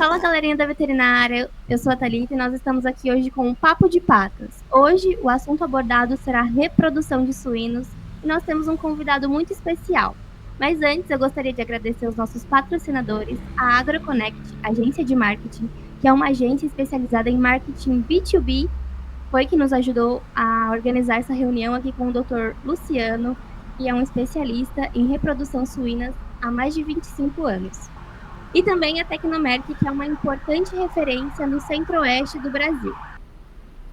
Fala, galerinha da veterinária, eu sou a Thalita e nós estamos aqui hoje com um Papo de Patas. Hoje o assunto abordado será reprodução de suínos e nós temos um convidado muito especial. Mas antes eu gostaria de agradecer os nossos patrocinadores, a AgroConnect, agência de marketing, que é uma agência especializada em marketing B2B, foi que nos ajudou a organizar essa reunião aqui com o Dr. Luciano, que é um especialista em reprodução suína há mais de 25 anos. E também a Tecnomerc, que é uma importante referência no centro-oeste do Brasil.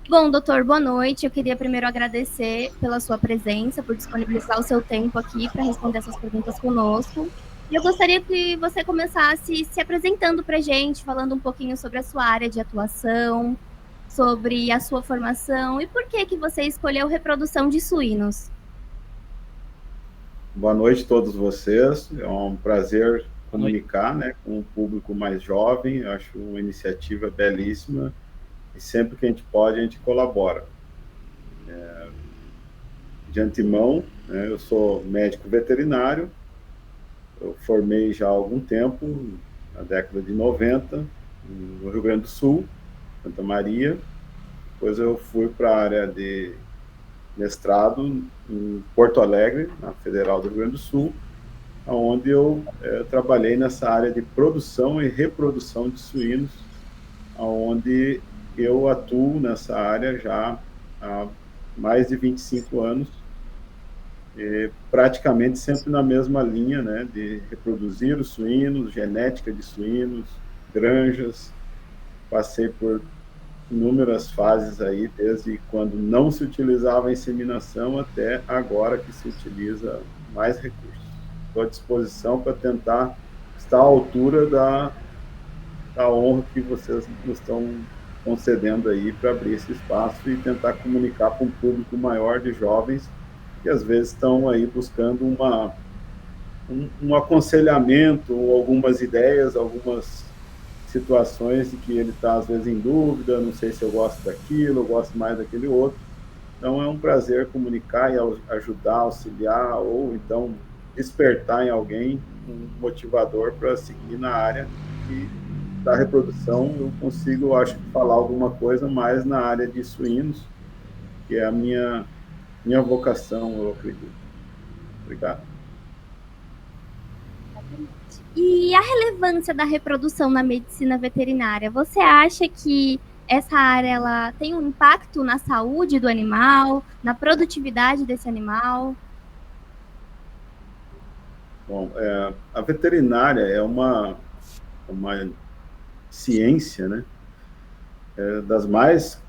Bom, doutor, boa noite. Eu queria primeiro agradecer pela sua presença, por disponibilizar o seu tempo aqui para responder essas perguntas conosco. E eu gostaria que você começasse se apresentando para a gente, falando um pouquinho sobre a sua área de atuação, sobre a sua formação e por que você escolheu reprodução de suínos. Boa noite a todos vocês. É um prazer comunicar, né, com um público mais jovem. Eu acho uma iniciativa belíssima e sempre que a gente pode, a gente colabora. De antemão, né, eu sou médico veterinário, eu formei já há algum tempo, na década de 90, no Rio Grande do Sul, Santa Maria. Depois eu fui para a área de mestrado em Porto Alegre, na Federal do Rio Grande do Sul, onde eu trabalhei nessa área de produção e reprodução de suínos, onde eu atuo nessa área já há mais de 25 anos, praticamente sempre na mesma linha, né, de reproduzir os suínos, genética de suínos, granjas. Passei por inúmeras fases aí, desde quando não se utilizava a inseminação até agora que se utiliza mais recursos. Estou à disposição para tentar estar à altura da honra que vocês nos estão concedendo aí para abrir esse espaço e tentar comunicar com um público maior de jovens que às vezes estão aí buscando um aconselhamento, algumas ideias, algumas situações de que ele está às vezes em dúvida, não sei se eu gosto daquilo, eu gosto mais daquele outro. Então é um prazer comunicar e ajudar, auxiliar, ou então despertar em alguém um motivador para seguir na área da reprodução. Eu consigo, acho, falar alguma coisa mais na área de suínos, que é a minha vocação, eu acredito. Obrigado. E a relevância da reprodução na medicina veterinária? Você acha que essa área ela tem um impacto na saúde do animal, na produtividade desse animal? Bom, a veterinária é uma ciência, né, das mais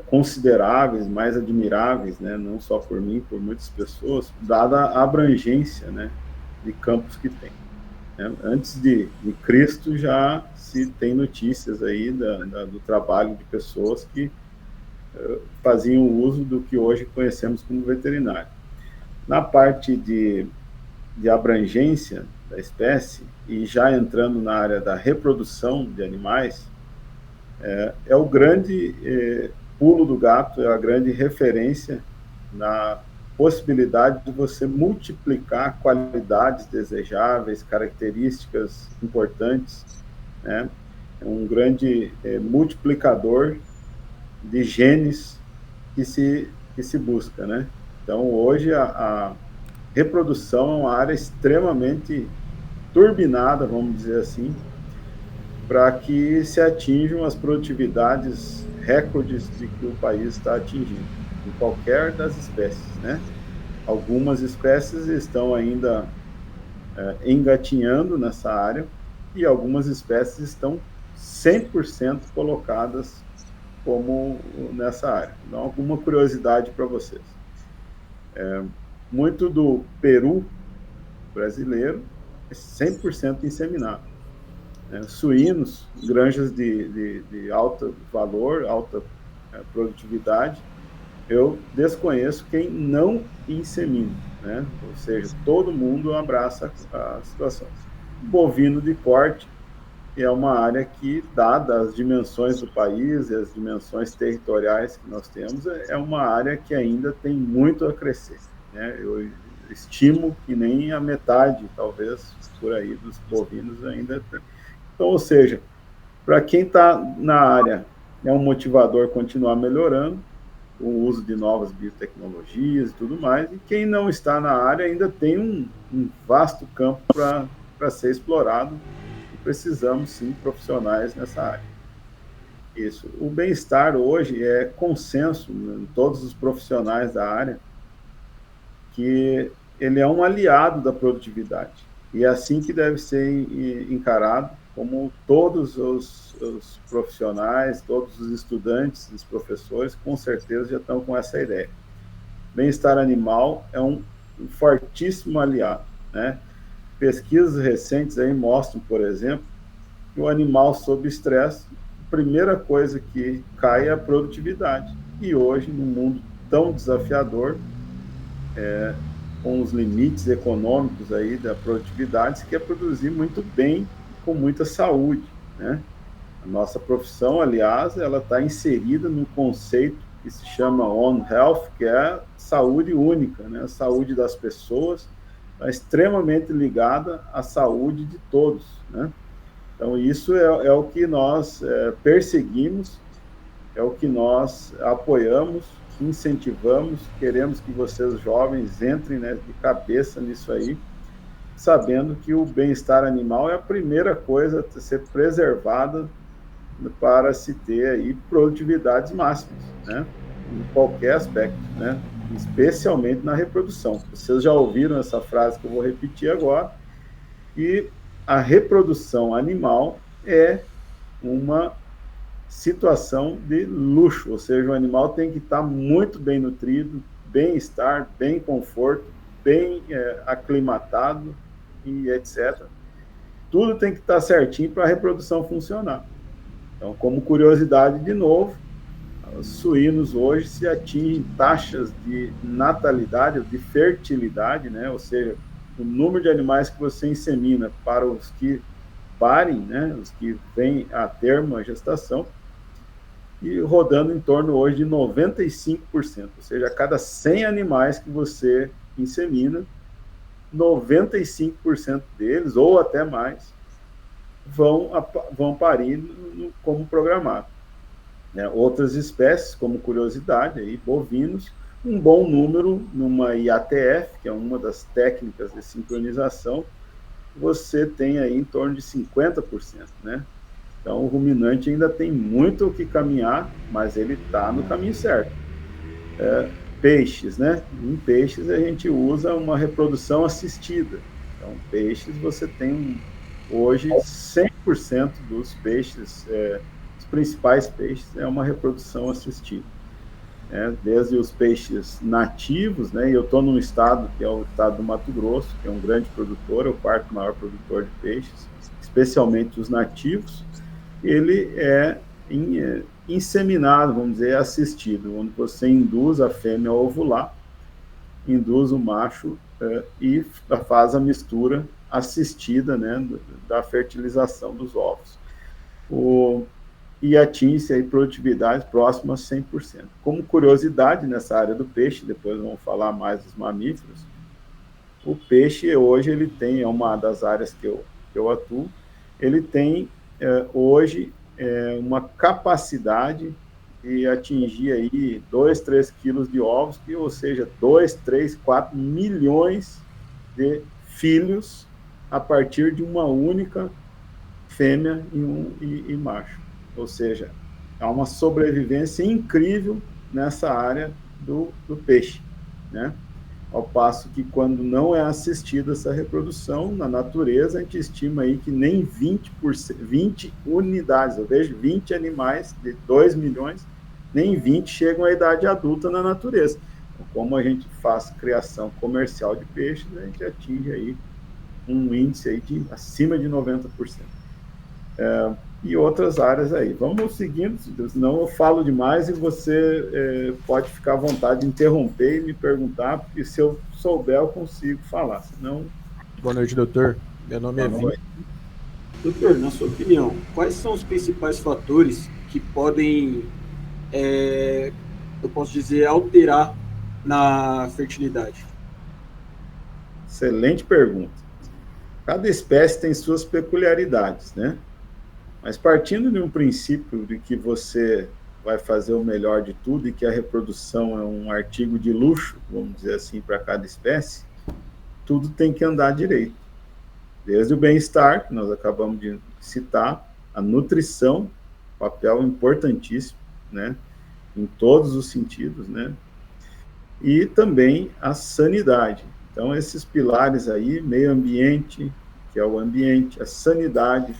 consideráveis, mais admiráveis, né, não só por mim, por muitas pessoas, dada a abrangência, né, de campos que tem. Antes de Cristo já se tem notícias aí do trabalho de pessoas que faziam uso do que hoje conhecemos como veterinário. Na parte de abrangência da espécie, e já entrando na área da reprodução de animais, é o grande pulo do gato, é a grande referência na possibilidade de você multiplicar qualidades desejáveis, características importantes, né? É um grande multiplicador de genes que se busca, né? Então, hoje, a reprodução é uma área extremamente turbinada, vamos dizer assim, para que se atinjam as produtividades recordes de que o país está atingindo, em qualquer das espécies, né? Algumas espécies estão ainda engatinhando nessa área e algumas espécies estão 100% colocadas como nessa área. Então, alguma curiosidade para vocês. Muito do peru brasileiro é 100% inseminado. Suínos, granjas de alto valor, alta produtividade, eu desconheço quem não insemina, né? Ou seja, todo mundo abraça a situação. Bovino de corte é uma área que, dadas as dimensões do país e as dimensões territoriais que nós temos, é uma área que ainda tem muito a crescer, né? Eu estimo que nem a metade, talvez, por aí, dos bovinos ainda tem. Então, ou seja, Para quem está na área, é um motivador continuar melhorando, o uso de novas biotecnologias e tudo mais, e quem não está na área ainda tem um vasto campo para ser explorado, e precisamos, sim, profissionais nessa área. Isso. O bem-estar hoje é consenso em todos os profissionais da área que ele é um aliado da produtividade. E é assim que deve ser encarado, como todos os profissionais, todos os estudantes, os professores, com certeza já estão com essa ideia. Bem-estar animal é um fortíssimo aliado, né? Pesquisas recentes aí mostram, por exemplo, que o animal sob estresse, a primeira coisa que cai é a produtividade. E hoje, num mundo tão desafiador, com os limites econômicos aí da produtividade, se quer produzir muito bem, com muita saúde, né? A nossa profissão, aliás, ela está inserida num conceito que se chama One Health, que é saúde única, né? A saúde das pessoas está extremamente ligada à saúde de todos, né? Então, isso é o que nós perseguimos, é o que nós apoiamos, incentivamos, queremos que vocês jovens entrem, né, de cabeça nisso aí, sabendo que o bem-estar animal é a primeira coisa a ser preservada para se ter aí produtividades máximas, né, em qualquer aspecto, né, especialmente na reprodução. Vocês já ouviram essa frase que eu vou repetir agora, e a reprodução animal é uma situação de luxo, ou seja, o animal tem que estar muito bem nutrido, bem-estar, bem conforto, bem aclimatado e etc. Tudo tem que estar certinho para a reprodução funcionar. Então, como curiosidade, de novo, os suínos hoje se atingem taxas de natalidade, de fertilidade, né? Ou seja, o número de animais que você insemina para os que parem, né? Os que vêm a termo a gestação, e rodando em torno hoje de 95%, ou seja, a cada 100 animais que você insemina, 95% deles, ou até mais, vão parir como programado. Outras espécies, como curiosidade, aí, bovinos, um bom número numa IATF, que é uma das técnicas de sincronização, você tem aí em torno de 50%, né? Então, o ruminante ainda tem muito o que caminhar, mas ele está no caminho certo. Peixes, né? Em peixes, a gente usa uma reprodução assistida. Então, peixes, você tem hoje 100% dos peixes, os principais peixes, é uma reprodução assistida. Desde os peixes nativos, né? E eu estou num estado, que é o estado do Mato Grosso, que é um grande produtor, é o quarto maior produtor de peixes, especialmente os nativos. Ele é inseminado, vamos dizer, assistido, onde você induz a fêmea a ovular, induz o macho e faz a mistura assistida, né, da fertilização dos ovos. E atinge aí produtividade próxima a 100%. Como curiosidade nessa área do peixe, depois vamos falar mais dos mamíferos, o peixe hoje ele tem, é uma das áreas que eu atuo, ele tem hoje uma capacidade de atingir aí 2, 3 quilos de ovos, ou seja, 2, 3, 4 milhões de filhos a partir de uma única fêmea e macho. Ou seja, há uma sobrevivência incrível nessa área do peixe, né? Ao passo que, quando não é assistida essa reprodução, na natureza, a gente estima aí que nem 20 unidades, eu vejo 20 animais de 2 milhões, nem 20 chegam à idade adulta na natureza. Então, como a gente faz criação comercial de peixes, a gente atinge aí um índice aí de acima de 90%. E outras áreas aí. Vamos seguindo, senão eu falo demais e você pode ficar à vontade de interromper e me perguntar, porque se eu souber, eu consigo falar, senão... Boa noite, doutor. Meu nome é Vitor. Doutor, na sua opinião, quais são os principais fatores que podem, eu posso dizer, alterar na fertilidade? Excelente pergunta. Cada espécie tem suas peculiaridades, né? Mas partindo de um princípio de que você vai fazer o melhor de tudo e que a reprodução é um artigo de luxo, vamos dizer assim, para cada espécie, tudo tem que andar direito. Desde o bem-estar, que nós acabamos de citar, a nutrição, papel importantíssimo, né, em todos os sentidos, né, e também a sanidade. Então, esses pilares aí, meio ambiente, que é o ambiente, a sanidade,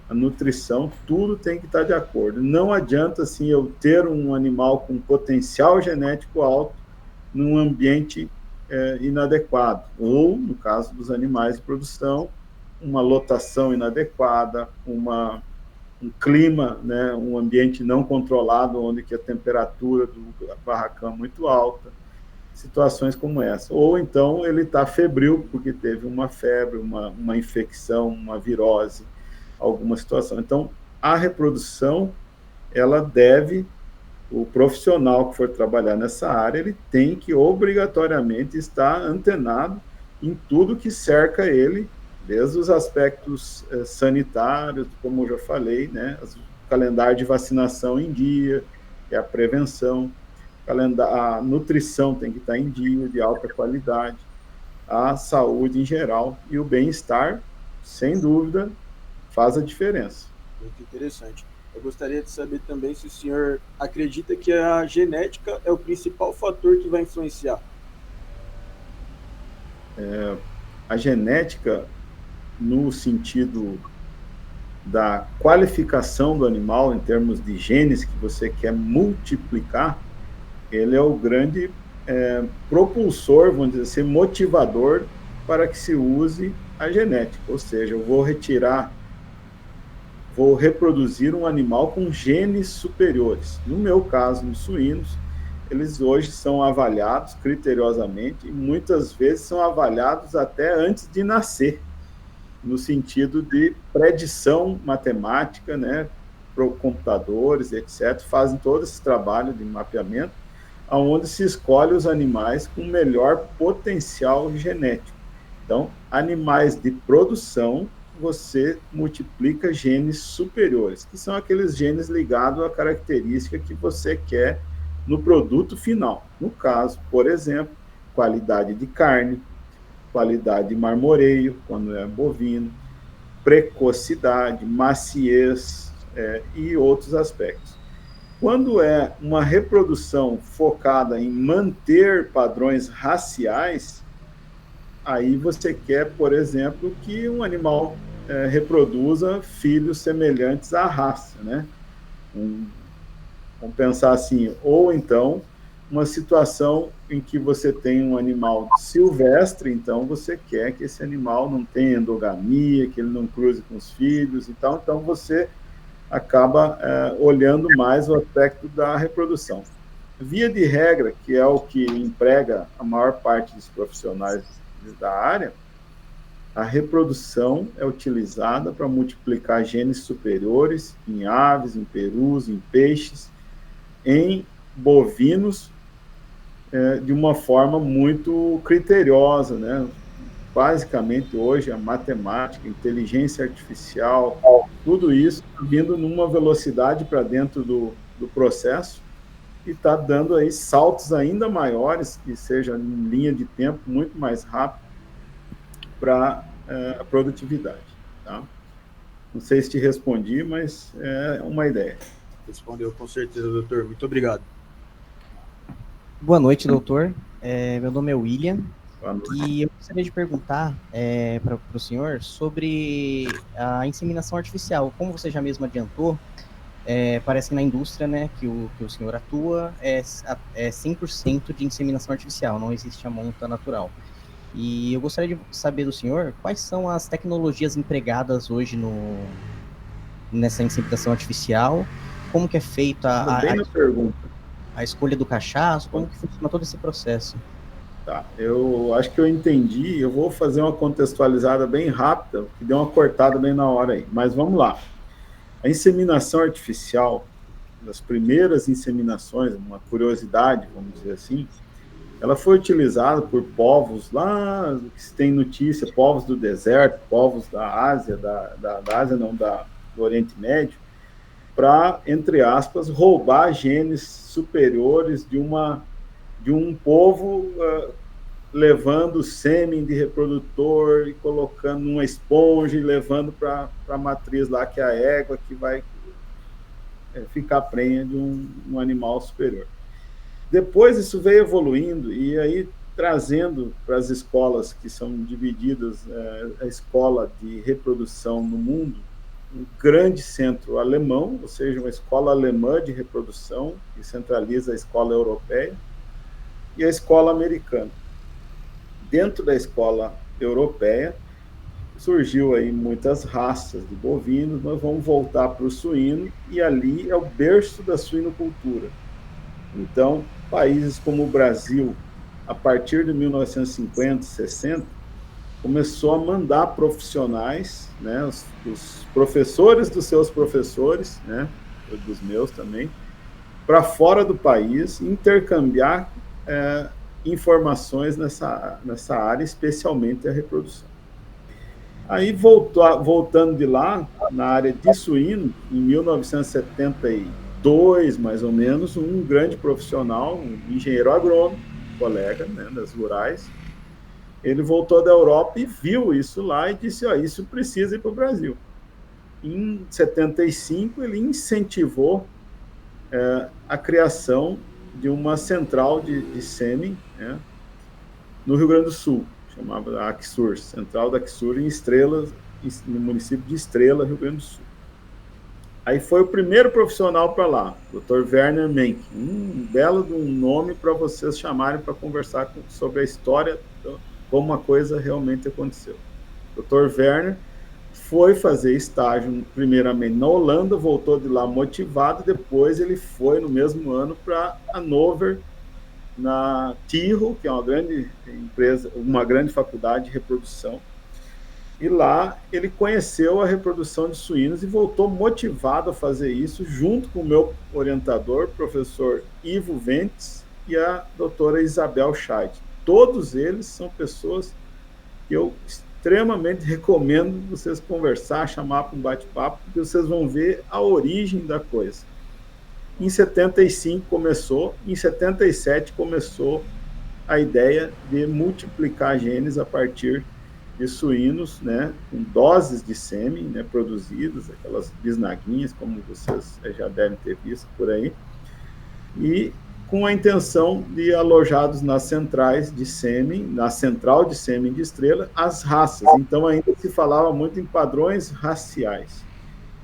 a nutrição, tudo tem que estar de acordo. Não adianta, assim, eu ter um animal com potencial genético alto num ambiente inadequado, ou, no caso dos animais de produção, uma lotação inadequada, um clima, né, um ambiente não controlado, onde que a temperatura do barracão é muito alta, situações como essa. Ou então ele está febril, porque teve uma febre, uma infecção, uma virose, alguma situação. Então, a reprodução, ela deve, o profissional que for trabalhar nessa área, ele tem que obrigatoriamente estar antenado em tudo que cerca ele, desde os aspectos sanitários, como eu já falei, né, o calendário de vacinação em dia, que é a prevenção, a nutrição tem que estar em dia, de alta qualidade, a saúde em geral, e o bem-estar, sem dúvida, faz a diferença. Muito interessante. Eu gostaria de saber também se o senhor acredita que a genética é o principal fator que vai influenciar. A genética, no sentido da qualificação do animal, em termos de genes que você quer multiplicar, ele é o grande propulsor, vamos dizer assim, motivador para que se use a genética. Ou seja, eu vou reproduzir um animal com genes superiores. No meu caso, nos suínos, eles hoje são avaliados criteriosamente e muitas vezes são avaliados até antes de nascer, no sentido de predição matemática, né, para computadores, etc., fazem todo esse trabalho de mapeamento, onde se escolhe os animais com melhor potencial genético. Então, animais de produção, você multiplica genes superiores, que são aqueles genes ligados à característica que você quer no produto final. No caso, por exemplo, qualidade de carne, qualidade de marmoreio, quando é bovino, precocidade, maciez e outros aspectos. Quando é uma reprodução focada em manter padrões raciais, aí você quer, por exemplo, que um animal reproduza filhos semelhantes à raça, né? Vamos pensar assim, ou então uma situação em que você tem um animal silvestre, então você quer que esse animal não tenha endogamia, que ele não cruze com os filhos e tal, então você acaba olhando mais o aspecto da reprodução. Via de regra, que é o que emprega a maior parte dos profissionais da área, a reprodução é utilizada para multiplicar genes superiores em aves, em perus, em peixes, em bovinos, de uma forma muito criteriosa, né? Basicamente, hoje, a matemática, a inteligência artificial, tudo isso vindo numa velocidade para dentro do processo e está dando aí saltos ainda maiores, que seja em linha de tempo muito mais rápido para a produtividade. Tá? Não sei se te respondi, mas é uma ideia. Respondeu com certeza, doutor. Muito obrigado. Boa noite, doutor. Meu nome é William. E eu gostaria de perguntar para o senhor sobre a inseminação artificial. Como você já mesmo adiantou, parece que na indústria, né, que o senhor atua é 100% de inseminação artificial, não existe a monta natural. E eu gostaria de saber do senhor quais são as tecnologias empregadas hoje nessa inseminação artificial, como que é feita a escolha do cachaço, como que funciona todo esse processo. Tá, eu acho que eu entendi, eu vou fazer uma contextualizada bem rápida, que deu uma cortada bem na hora aí, mas vamos lá. A inseminação artificial, das primeiras inseminações, uma curiosidade, vamos dizer assim, ela foi utilizada por povos lá, que se tem notícia, povos do deserto, povos da Ásia, da Ásia não, da do Oriente Médio para, entre aspas, roubar genes superiores de um povo, levando sêmen de reprodutor e colocando numa esponja e levando para a matriz lá, que é a égua, que vai ficar prenha de um animal superior. Depois isso veio evoluindo e aí trazendo para as escolas que são divididas, a escola de reprodução no mundo, um grande centro alemão, ou seja, uma escola alemã de reprodução, que centraliza a escola europeia, e a escola americana. Dentro da escola europeia, surgiu aí muitas raças de bovinos, nós vamos voltar para o suíno, e ali é o berço da suinocultura. Então, países como o Brasil, a partir de 1950, 60, começou a mandar profissionais, né, os professores dos seus professores, né, dos meus também, para fora do país, intercambiar informações nessa área, especialmente a reprodução. Aí, voltando de lá, na área de suíno, em 1972, mais ou menos, um grande profissional, um engenheiro agrônomo, colega, né, das rurais, ele voltou da Europa e viu isso lá e disse, isso precisa ir para o Brasil. Em 75, ele incentivou a criação de uma central de sêmen, né, no Rio Grande do Sul, chamava Axur, Central da Axur, em Estrelas, no município de Estrela, Rio Grande do Sul. Aí foi o primeiro profissional para lá, Dr. Werner Menck, um belo de um nome para vocês chamarem para conversar sobre a história, como a coisa realmente aconteceu. Dr. Werner foi fazer estágio, primeiramente na Holanda, voltou de lá motivado, depois ele foi, no mesmo ano, para Hannover, na Tiro, que é uma grande empresa, uma grande faculdade de reprodução, e lá ele conheceu a reprodução de suínos e voltou motivado a fazer isso, junto com o meu orientador, professor Ivo Ventes, e a doutora Isabel Scheid. Todos eles são pessoas que eu extremamente recomendo vocês conversar, chamar para um bate-papo, porque vocês vão ver a origem da coisa. Em 75 começou, em 77 começou a ideia de multiplicar genes a partir de suínos, né, com doses de sêmen, né, produzidas, aquelas bisnaguinhas, como vocês já devem ter visto por aí, e com a intenção de, alojados nas centrais de sêmen, na central de sêmen de Estrela, as raças. Então ainda se falava muito em padrões raciais.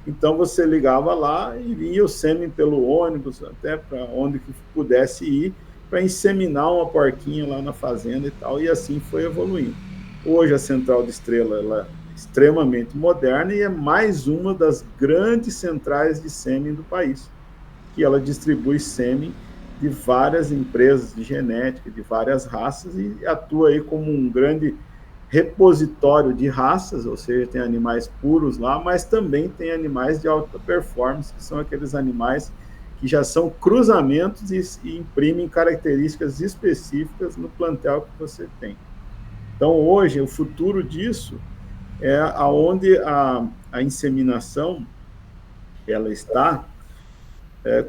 Então você ligava lá e vinha o sêmen pelo ônibus, até para onde que pudesse ir, para inseminar uma porquinha lá na fazenda e tal, e assim foi evoluindo. Hoje a central de Estrela ela é extremamente moderna e é mais uma das grandes centrais de sêmen do país, que ela distribui sêmen de várias empresas de genética, de várias raças, e atua aí como um grande repositório de raças, ou seja, tem animais puros lá, mas também tem animais de alta performance, que são aqueles animais que já são cruzamentos e imprimem características específicas no plantel que você tem. Então, hoje, o futuro disso é aonde a inseminação ela está.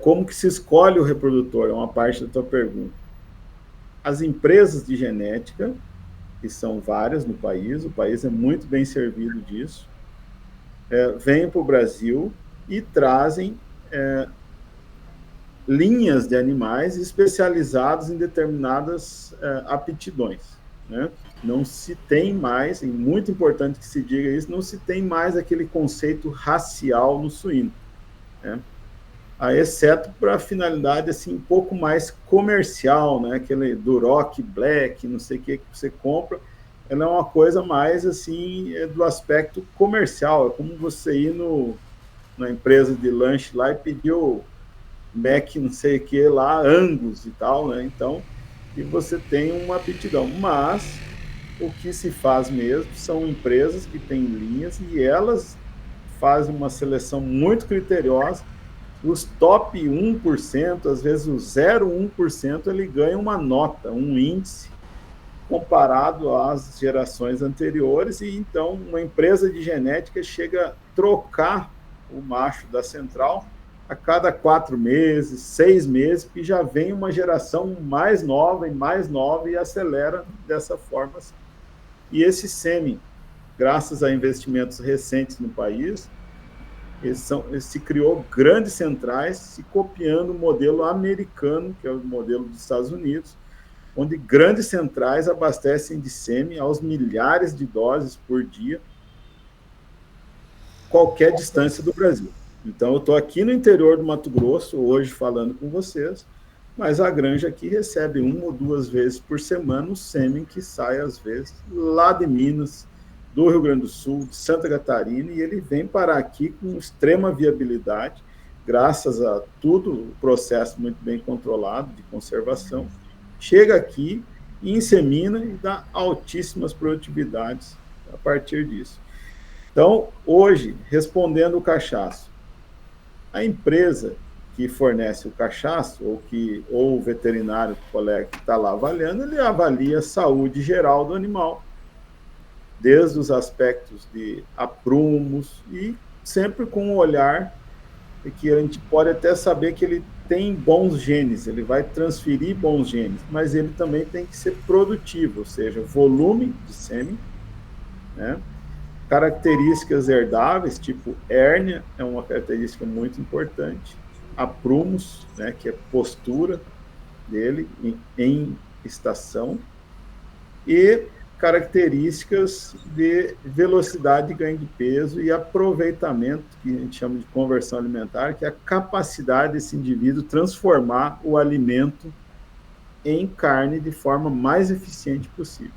Como que se escolhe o reprodutor? É uma parte da tua pergunta. As empresas de genética, que são várias no país, o país é muito bem servido disso, vêm para o Brasil e trazem linhas de animais especializados em determinadas aptidões, né? Não se tem mais, e muito importante que se diga isso, não se tem mais aquele conceito racial no suíno, né? Exceto para a finalidade assim, um pouco mais comercial, né? Aquele Duroc Black, não sei o que você compra, ela é uma coisa mais assim, do aspecto comercial, é como você ir na empresa de lanche lá e pedir o Mac não sei o que lá, Angus e tal, né? Então, e você tem uma aptidão, mas o que se faz mesmo são empresas que têm linhas e elas fazem uma seleção muito criteriosa. Os top 1%, às vezes o 0,1%, ele ganha uma nota, um índice, comparado às gerações anteriores, e então uma empresa de genética chega a trocar o macho da central a cada 4 meses, 6 meses, que já vem uma geração mais nova e acelera dessa forma. E esse sêmen, graças a investimentos recentes no país, se criou grandes centrais, se copiando o modelo americano, que é o modelo dos Estados Unidos, onde grandes centrais abastecem de sêmen aos milhares de doses por dia, qualquer distância do Brasil. Então, eu estou aqui no interior do Mato Grosso, hoje, falando com vocês, mas a granja aqui recebe 1 ou 2 vezes por semana o sêmen que sai, às vezes, lá de Minas, do Rio Grande do Sul, de Santa Catarina, e ele vem parar aqui com extrema viabilidade, graças a tudo, o processo muito bem controlado de conservação, chega aqui, insemina e dá altíssimas produtividades a partir disso. Então, hoje, respondendo o cachaço, a empresa que fornece o cachaço, ou o veterinário, o colega que está lá avaliando, ele avalia a saúde geral do animal, desde os aspectos de aprumos, e sempre com um olhar que a gente pode até saber que ele tem bons genes, ele vai transferir bons genes, mas ele também tem que ser produtivo, ou seja, volume de sêmen, né? Características herdáveis, tipo hérnia, é uma característica muito importante, aprumos, né, que é postura dele em estação, e características de velocidade de ganho de peso e aproveitamento, que a gente chama de conversão alimentar, que é a capacidade desse indivíduo transformar o alimento em carne de forma mais eficiente possível.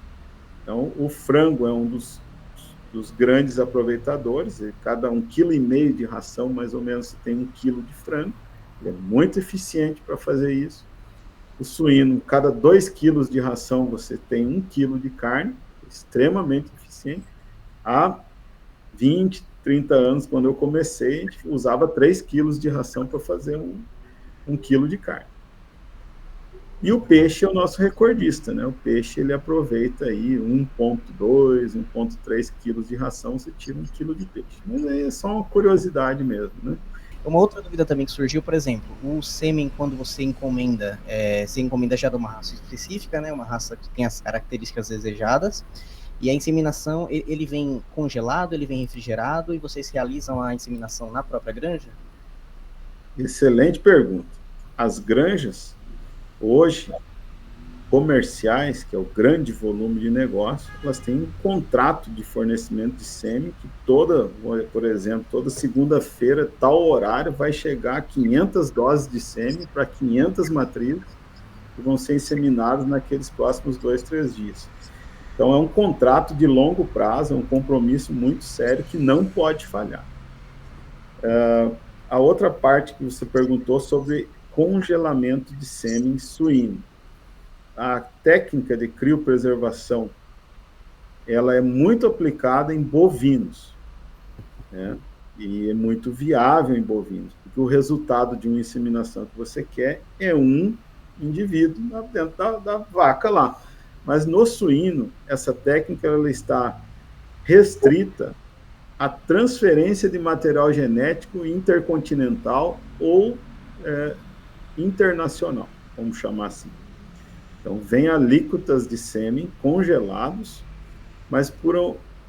Então, o frango é um dos grandes aproveitadores, cada 1,5 kg de ração, mais ou menos, você tem 1 kg de frango, ele é muito eficiente para fazer isso. O suíno, cada 2 kg de ração, você tem 1 kg de carne, extremamente eficiente. Há 20, 30 anos, quando eu comecei, a gente usava 3 kg de ração para fazer 1 kg de carne. E o peixe é o nosso recordista, né? O peixe, ele aproveita aí 1,2, 1,3 kg de ração, você tira 1 kg de peixe. Mas aí é só uma curiosidade mesmo, né? Uma outra dúvida também que surgiu, por exemplo, o sêmen, quando você encomenda já de uma raça específica, né? Uma raça que tem as características desejadas, e a inseminação, ele vem congelado, ele vem refrigerado, e vocês realizam a inseminação na própria granja? Excelente pergunta. As granjas, hoje, comerciais, que é o grande volume de negócio, elas têm um contrato de fornecimento de sêmen que por exemplo, toda segunda-feira, tal horário, vai chegar 500 doses de sêmen para 500 matrizes que vão ser inseminadas naqueles próximos 2, 3 dias. Então, é um contrato de longo prazo, é um compromisso muito sério que não pode falhar. A outra parte que você perguntou sobre congelamento de sêmen suíno. A técnica de criopreservação, ela é muito aplicada em bovinos, né? E é muito viável em bovinos, porque o resultado de uma inseminação que você quer é um indivíduo dentro da vaca lá. Mas no suíno, essa técnica ela está restrita à transferência de material genético intercontinental ou internacional, vamos chamar assim. Então, vem alíquotas de sêmen congelados, mas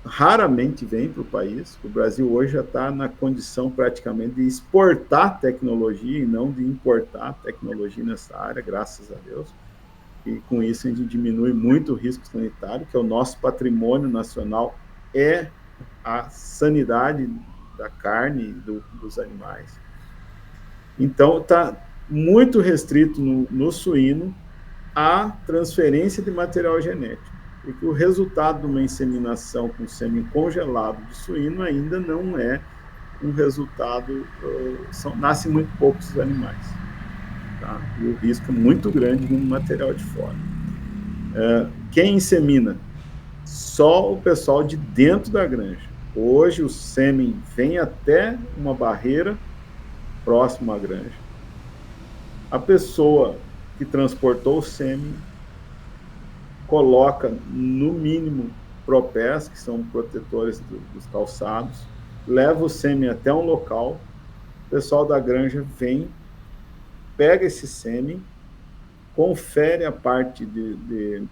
raramente vem para o país. O Brasil hoje já está na condição praticamente de exportar tecnologia e não de importar tecnologia nessa área, graças a Deus. E com isso a gente diminui muito o risco sanitário, que é o nosso patrimônio nacional, é a sanidade da carne dos animais. Então, está muito restrito no suíno a transferência de material genético, porque o resultado de uma inseminação com sêmen congelado de suíno ainda não é um resultado, nascem muito poucos animais, tá? E o risco é muito grande no material de fora. Quem insemina? Só o pessoal de dentro da granja. Hoje o sêmen vem até uma barreira próximo à granja. A pessoa que transportou o sêmen coloca, no mínimo, propés, que são protetores dos calçados, leva o sêmen até um local, o pessoal da granja vem, pega esse sêmen, confere a parte de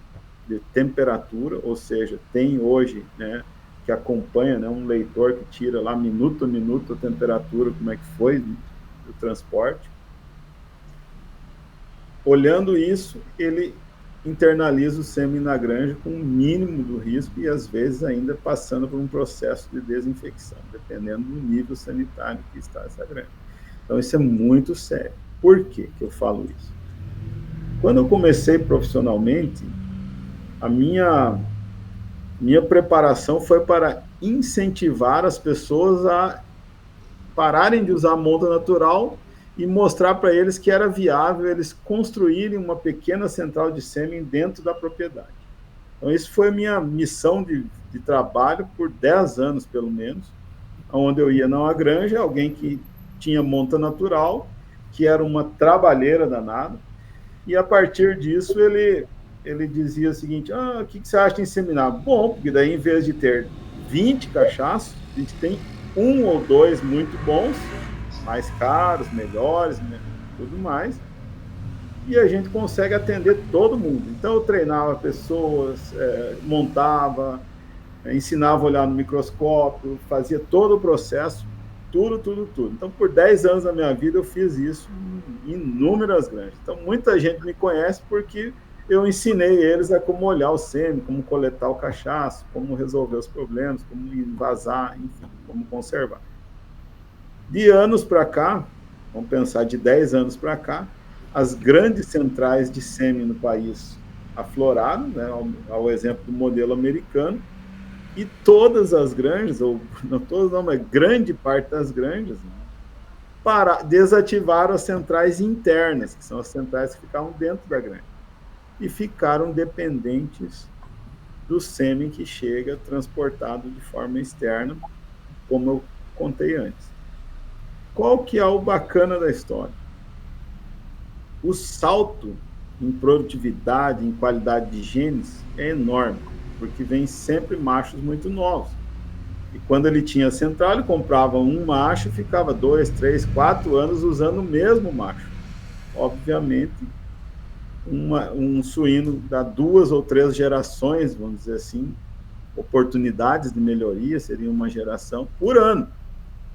temperatura, ou seja, tem hoje, né, que acompanha, né, um leitor que tira lá minuto a minuto a temperatura, como é que foi o transporte. Olhando isso, ele internaliza o sêmen na granja com o mínimo do risco e, às vezes, ainda passando por um processo de desinfecção, dependendo do nível sanitário que está essa granja. Então, isso é muito sério. Por que eu falo isso? Quando eu comecei profissionalmente, a minha preparação foi para incentivar as pessoas a pararem de usar a monta natural e mostrar para eles que era viável eles construírem uma pequena central de sêmen dentro da propriedade. Então, isso foi a minha missão de trabalho por 10 anos, pelo menos, onde eu ia numa granja, alguém que tinha monta natural, que era uma trabalheira danada, e a partir disso ele dizia o seguinte: o que você acha de inseminar? Bom, porque daí, em vez de ter 20 cachaços, a gente tem 1 ou 2 muito bons, mais caros, melhores, né, tudo mais, e a gente consegue atender todo mundo. Então, eu treinava pessoas, montava, ensinava a olhar no microscópio, fazia todo o processo, tudo. Então, por 10 anos da minha vida, eu fiz isso em inúmeras granjas. Então, muita gente me conhece porque eu ensinei eles a como olhar o sêmen, como coletar o cachaço, como resolver os problemas, como envasar, enfim, como conservar. De anos para cá, vamos pensar de 10 anos para cá, as grandes centrais de sêmen no país afloraram, né, ao exemplo do modelo americano, e todas as granjas, ou não todas não, mas grande parte das granjas, desativaram as centrais internas, que são as centrais que ficavam dentro da granja, e ficaram dependentes do sêmen que chega transportado de forma externa, como eu contei antes. Qual que é o bacana da história? O salto em produtividade, em qualidade de genes, é enorme, porque vem sempre machos muito novos. E quando ele tinha central, ele comprava um macho e ficava 2, 3, 4 anos usando o mesmo macho. Obviamente, um suíno dá 2 ou 3 gerações, vamos dizer assim, oportunidades de melhoria, seria uma geração por ano.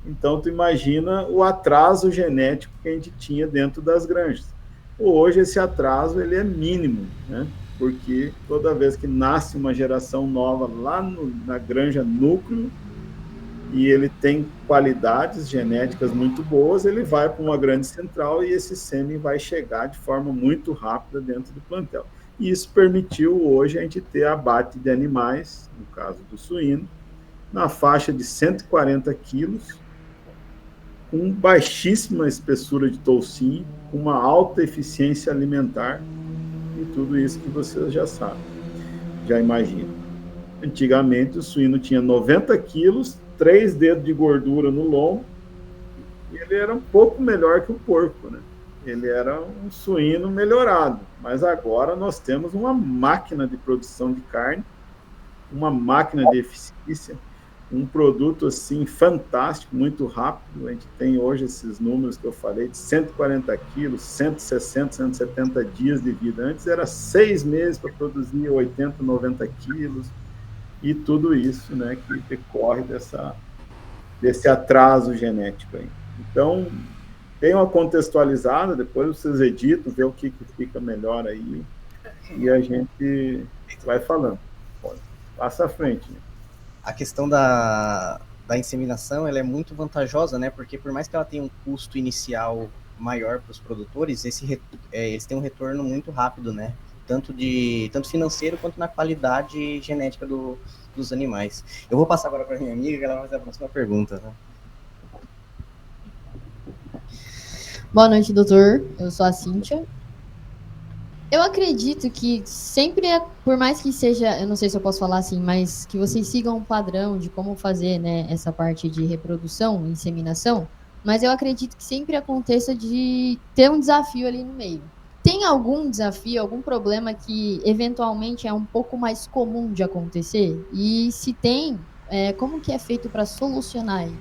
Então, tu imagina o atraso genético que a gente tinha dentro das granjas. Hoje, esse atraso ele é mínimo, né? Porque toda vez que nasce uma geração nova lá na granja núcleo, e ele tem qualidades genéticas muito boas, ele vai para uma grande central e esse sêmen vai chegar de forma muito rápida dentro do plantel. E isso permitiu hoje a gente ter abate de animais, no caso do suíno, na faixa de 140 quilos, com baixíssima espessura de toucinho, com uma alta eficiência alimentar, e tudo isso que vocês já sabem, já imaginam. Antigamente, o suíno tinha 90 quilos, 3 dedos de gordura no lombo, e ele era um pouco melhor que o porco, né? Ele era um suíno melhorado, mas agora nós temos uma máquina de produção de carne, uma máquina de eficiência, um produto assim fantástico, muito rápido. A gente tem hoje esses números que eu falei de 140 quilos, 160, 170 dias de vida. Antes era 6 meses para produzir 80, 90 quilos, e tudo isso, né, que decorre desse atraso genético aí. Então, tem uma contextualizada, depois vocês editam, vê o que fica melhor aí, e a gente vai falando. Passa à frente, né? A questão da inseminação, ela é muito vantajosa, né? Porque por mais que ela tenha um custo inicial maior para os produtores, eles têm um retorno muito rápido, né? Tanto financeiro quanto na qualidade genética dos animais. Eu vou passar agora para a minha amiga, que ela vai fazer a próxima pergunta, né? Boa noite, doutor. Eu sou a Cíntia. Eu acredito que sempre, por mais que seja, eu não sei se eu posso falar assim, mas que vocês sigam um padrão de como fazer, né, essa parte de reprodução, inseminação, mas eu acredito que sempre aconteça de ter um desafio ali no meio. Tem algum desafio, algum problema que eventualmente é um pouco mais comum de acontecer? E se tem, como que é feito para solucionar ele?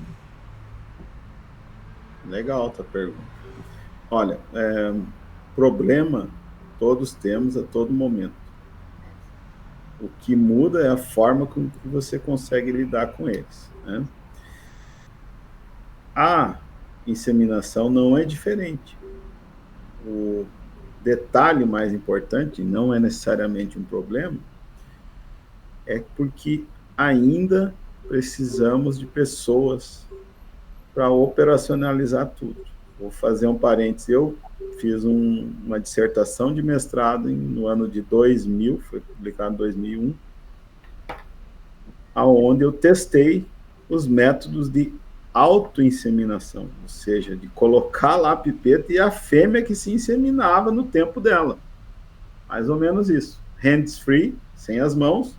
Legal tua pergunta. Olha, problema todos temos a todo momento. O que muda é a forma com que você consegue lidar com eles, né? A inseminação não é diferente. O detalhe mais importante, não é necessariamente um problema, é porque ainda precisamos de pessoas para operacionalizar tudo. Vou fazer um parênteses. Eu fiz uma dissertação de mestrado no ano de 2000, foi publicado em 2001, onde eu testei os métodos de autoinseminação, ou seja, de colocar lá a pipeta e a fêmea que se inseminava no tempo dela. Mais ou menos isso. Hands-free, sem as mãos,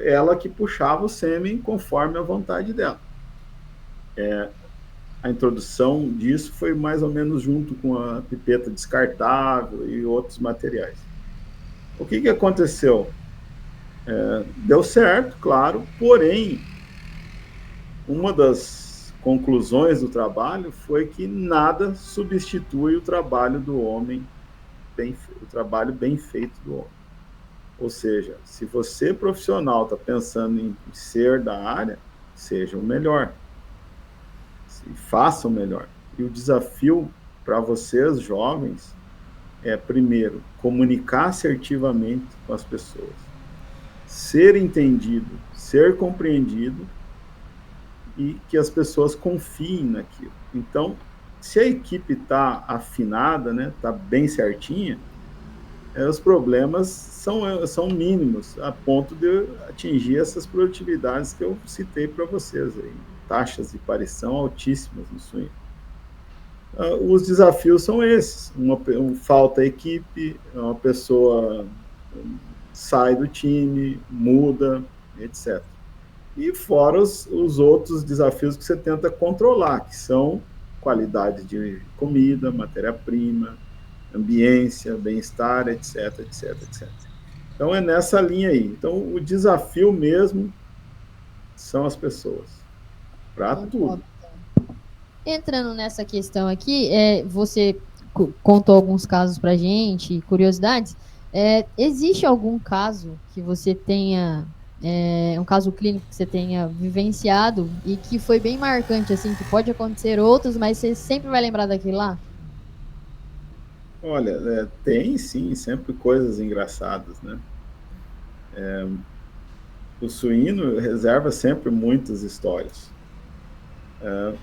ela que puxava o sêmen conforme a vontade dela. A introdução disso foi mais ou menos junto com a pipeta descartável e outros materiais. O que aconteceu? Deu certo, claro, porém, uma das conclusões do trabalho foi que nada substitui o trabalho do homem, o trabalho bem feito do homem. Ou seja, se você profissional está pensando em ser da área, seja o melhor. Faça o melhor. E o desafio para vocês, jovens, é, primeiro, comunicar assertivamente com as pessoas. Ser entendido, ser compreendido e que as pessoas confiem naquilo. Então, se a equipe está afinada, né, está bem certinha, os problemas são mínimos, a ponto de atingir essas produtividades que eu citei para vocês aí. Taxas de parição altíssimas no suíno. Os desafios são esses. Falta equipe, uma pessoa sai do time, muda, etc. E fora os outros desafios que você tenta controlar, que são qualidade de comida, matéria-prima, ambiência, bem-estar, etc, etc, etc. Então é nessa linha aí. Então o desafio mesmo são as pessoas. Para tudo. Entrando nessa questão aqui, você contou alguns casos para gente, curiosidades. Existe algum caso que você tenha, um caso clínico que você tenha vivenciado e que foi bem marcante, assim, que pode acontecer outros, mas você sempre vai lembrar daquele lá? Olha, tem sim, sempre coisas engraçadas, né? O suíno reserva sempre muitas histórias.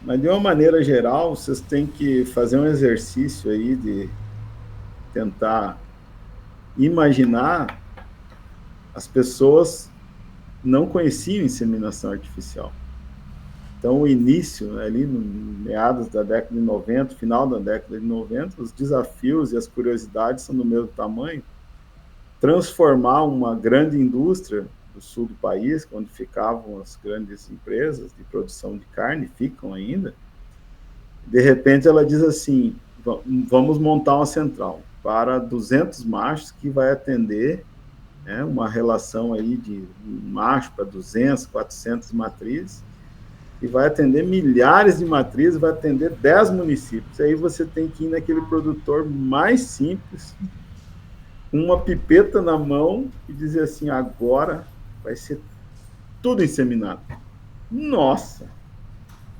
Mas de uma maneira geral, vocês têm que fazer um exercício aí de tentar imaginar. As pessoas não conheciam inseminação artificial. Então, o início, ali no meados da década de 90, final da década de 90, os desafios e as curiosidades são do mesmo tamanho. Transformar uma grande indústria do sul do país, onde ficavam as grandes empresas de produção de carne, ficam ainda, de repente ela diz assim, vamos montar uma central para 200 machos que vai atender, né, uma relação aí de macho para 200, 400 matrizes, e vai atender milhares de matrizes, vai atender 10 municípios. Aí você tem que ir naquele produtor mais simples, uma pipeta na mão e dizer assim, agora vai ser tudo inseminado. Nossa!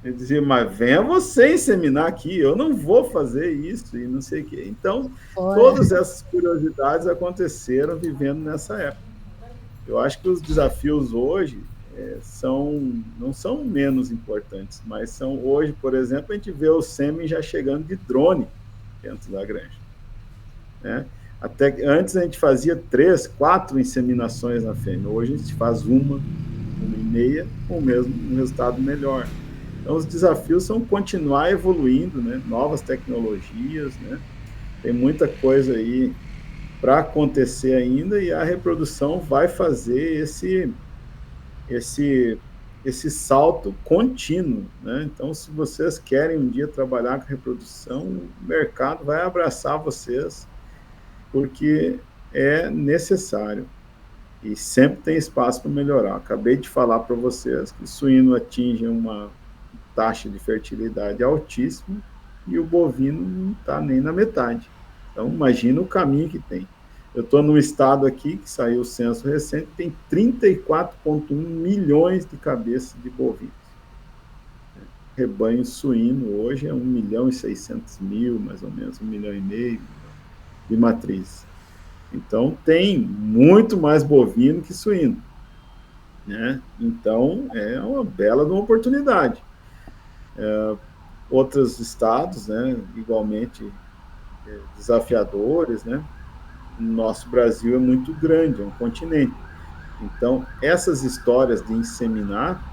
Eu dizia, mas venha você inseminar aqui, eu não vou fazer isso e não sei o quê. Então, todas essas curiosidades aconteceram vivendo nessa época. Eu acho que os desafios hoje não são menos importantes, mas são hoje, por exemplo, a gente vê o sêmen já chegando de drone dentro da granja, né? Até antes a gente fazia 3, 4 inseminações na fêmea. Hoje a gente faz uma e meia, com um resultado melhor. Então os desafios são continuar evoluindo, né? Novas tecnologias, né? Tem muita coisa aí para acontecer ainda e a reprodução vai fazer esse salto contínuo, né? Então, se vocês querem um dia trabalhar com reprodução, o mercado vai abraçar vocês, porque é necessário. E sempre tem espaço para melhorar. Acabei de falar para vocês que o suíno atinge uma taxa de fertilidade altíssima e o bovino não está nem na metade. Então, imagina o caminho que tem. Eu estou num estado aqui, que saiu o censo recente, tem 34,1 milhões de cabeças de bovinos. Rebanho suíno hoje é 1.600.000, mais ou menos, 1,5 milhão de matrizes. Então, tem muito mais bovino que suíno, né? Então, é uma bela de uma oportunidade. Outros estados, né, igualmente desafiadores, né? O nosso Brasil é muito grande, é um continente. Então, essas histórias de inseminar,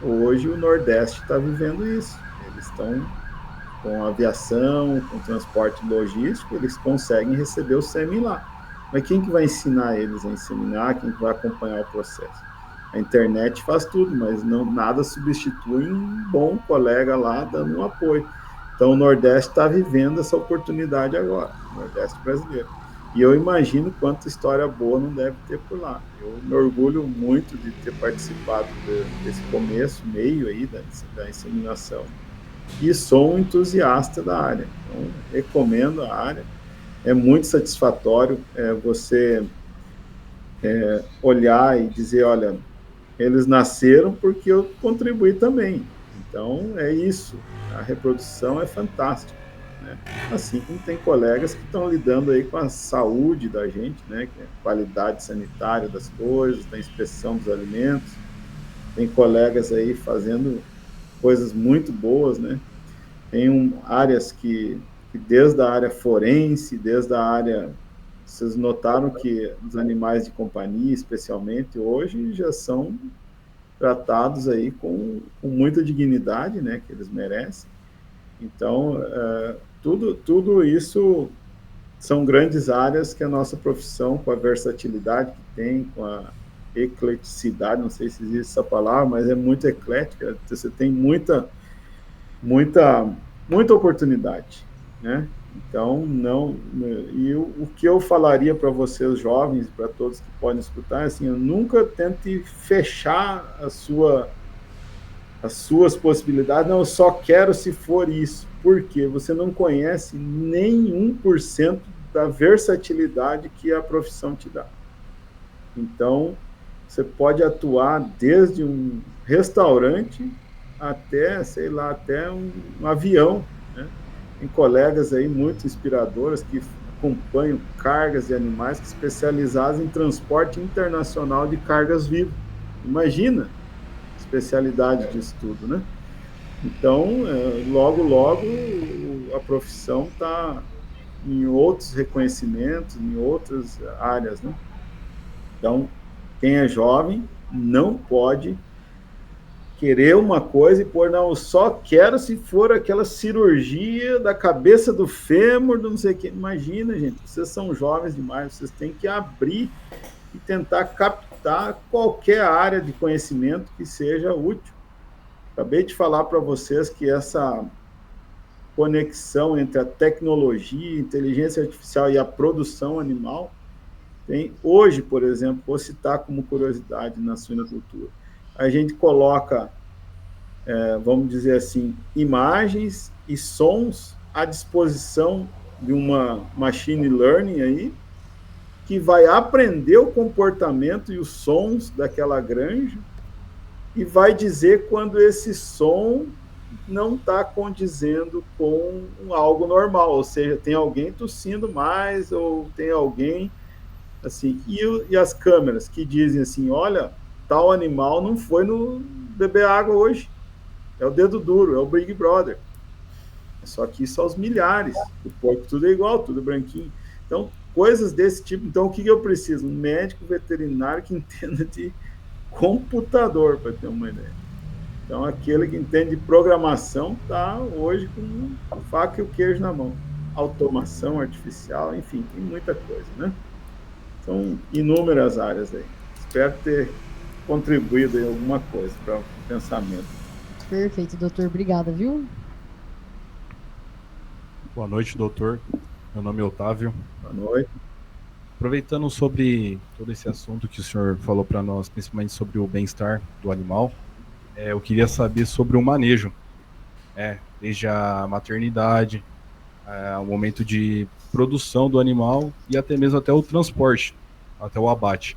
hoje o Nordeste está vivendo isso. Eles estão com aviação, com transporte logístico, eles conseguem receber o sêmen lá. Mas quem que vai ensinar eles a inseminar? Quem que vai acompanhar o processo? A internet faz tudo, mas nada substitui um bom colega lá dando um apoio. Então, o Nordeste está vivendo essa oportunidade agora, o Nordeste brasileiro. E eu imagino quanta história boa não deve ter por lá. Eu me orgulho muito de ter participado desse começo, meio aí da inseminação. E sou um entusiasta da área. Então, recomendo a área. É muito satisfatório você olhar e dizer, olha, eles nasceram porque eu contribuí também. Então, é isso. A reprodução é fantástica, né? Assim como tem colegas que estão lidando aí com a saúde da gente, né? Que é a qualidade sanitária das coisas, da inspeção dos alimentos. Tem colegas aí fazendo coisas muito boas, né? Tem áreas que desde a área forense, desde a área... Vocês notaram que os animais de companhia, especialmente hoje, já são tratados aí com muita dignidade, né, que eles merecem. Então, tudo isso são grandes áreas que a nossa profissão, com a versatilidade que tem, com a ecleticidade, não sei se existe essa palavra, mas é muito eclética, você tem muita oportunidade, né? Então, e o que eu falaria para vocês jovens, para todos que podem escutar, assim, nunca tente fechar as suas possibilidades, não, eu só quero se for isso, porque você não conhece nem 1% da versatilidade que a profissão te dá. Então, você pode atuar desde um restaurante até, sei lá, até um avião, né? Tem colegas aí muito inspiradoras que acompanham cargas de animais especializadas em transporte internacional de cargas vivas. Imagina a especialidade disso tudo, né? Então, logo a profissão está em outros reconhecimentos, em outras áreas, né? Então, quem é jovem não pode querer uma coisa e pôr, não, eu só quero se for aquela cirurgia da cabeça do fêmur, do não sei o que. Imagina, gente, vocês são jovens demais, vocês têm que abrir e tentar captar qualquer área de conhecimento que seja útil. Acabei de falar para vocês que essa conexão entre a tecnologia, inteligência artificial e a produção animal tem, hoje, por exemplo, vou citar como curiosidade na suinocultura, a gente coloca, vamos dizer assim, imagens e sons à disposição de uma machine learning aí, que vai aprender o comportamento e os sons daquela granja e vai dizer quando esse som não está condizendo com algo normal, ou seja, tem alguém tossindo mais ou tem alguém assim, e as câmeras que dizem assim, olha, tal animal não foi no beber água hoje, é o dedo duro, é o Big Brother. Só que isso aos milhares, o porco tudo é igual, tudo branquinho. Então, coisas desse tipo. Então, o que eu preciso? Um médico veterinário que entenda de computador, para ter uma ideia. Então, aquele que entende de programação está hoje com a faca e o queijo na mão. Automação artificial, enfim, tem muita coisa, né? São inúmeras áreas aí. Espero ter contribuído em alguma coisa para o pensamento. Perfeito, doutor. Obrigada, viu? Boa noite, doutor. Meu nome é Otávio. Boa noite. Aproveitando sobre todo esse assunto que o senhor falou para nós, principalmente sobre o bem-estar do animal, eu queria saber sobre o manejo, desde a maternidade, o momento de produção do animal e até mesmo até o transporte, até o abate.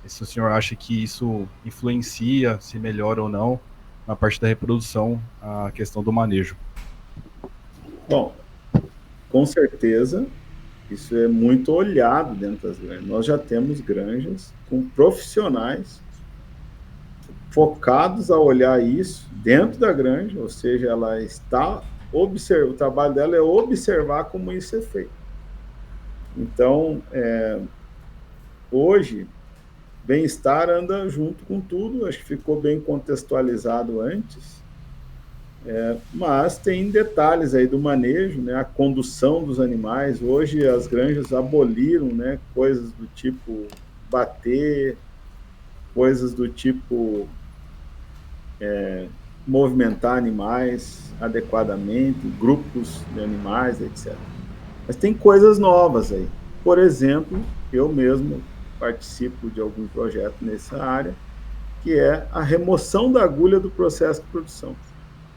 E se o senhor acha que isso influencia, se melhora ou não, na parte da reprodução, a questão do manejo. Bom, com certeza, isso é muito olhado dentro das granjas. Nós já temos granjas com profissionais focados a olhar isso dentro da granja, ou seja, ela está observando, o trabalho dela é observar como isso é feito. Então, hoje, bem-estar anda junto com tudo, acho que ficou bem contextualizado antes, mas tem detalhes aí do manejo, né, a condução dos animais. Hoje as granjas aboliram, né, coisas do tipo bater, coisas do tipo movimentar animais adequadamente, grupos de animais, etc. Mas tem coisas novas aí. Por exemplo, eu mesmo participo de algum projeto nessa área, que é a remoção da agulha do processo de produção.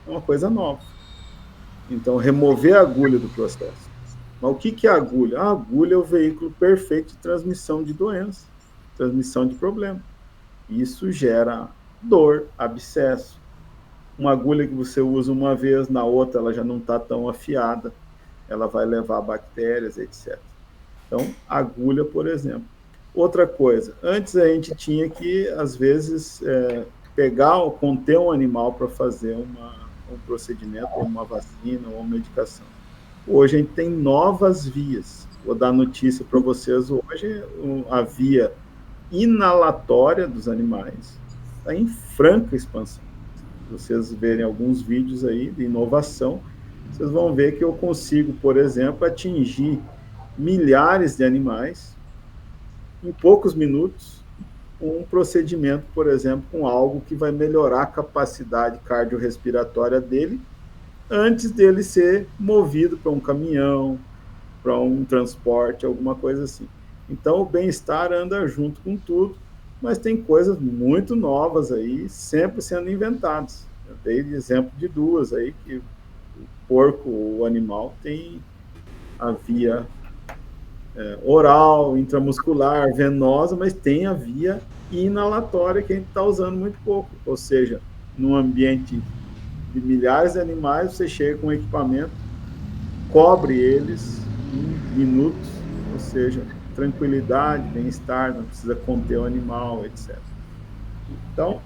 É uma coisa nova. Então, remover a agulha do processo. Mas o que é a agulha? A agulha é o veículo perfeito de transmissão de doença, transmissão de problema. Isso gera dor, abscesso. Uma agulha que você usa uma vez, na outra ela já não está tão afiada, ela vai levar bactérias, etc. Então, agulha, por exemplo. Outra coisa, antes a gente tinha que, às vezes, pegar ou conter um animal para fazer um procedimento, ou uma vacina, ou uma medicação. Hoje a gente tem novas vias. Vou dar notícia para vocês hoje, a via inalatória dos animais está em franca expansão. Se vocês verem alguns vídeos aí de inovação, vocês vão ver que eu consigo, por exemplo, atingir milhares de animais em poucos minutos, com um procedimento, por exemplo, com algo que vai melhorar a capacidade cardiorrespiratória dele, antes dele ser movido para um caminhão, para um transporte, alguma coisa assim. Então, o bem-estar anda junto com tudo, mas tem coisas muito novas aí, sempre sendo inventadas. Eu dei exemplo de duas aí, que o porco, o animal, tem a via oral, intramuscular, venosa, mas tem a via inalatória que a gente está usando muito pouco. Ou seja, num ambiente de milhares de animais, você chega com um equipamento, cobre eles em minutos, ou seja, tranquilidade, bem-estar, não precisa conter o animal, etc. Então,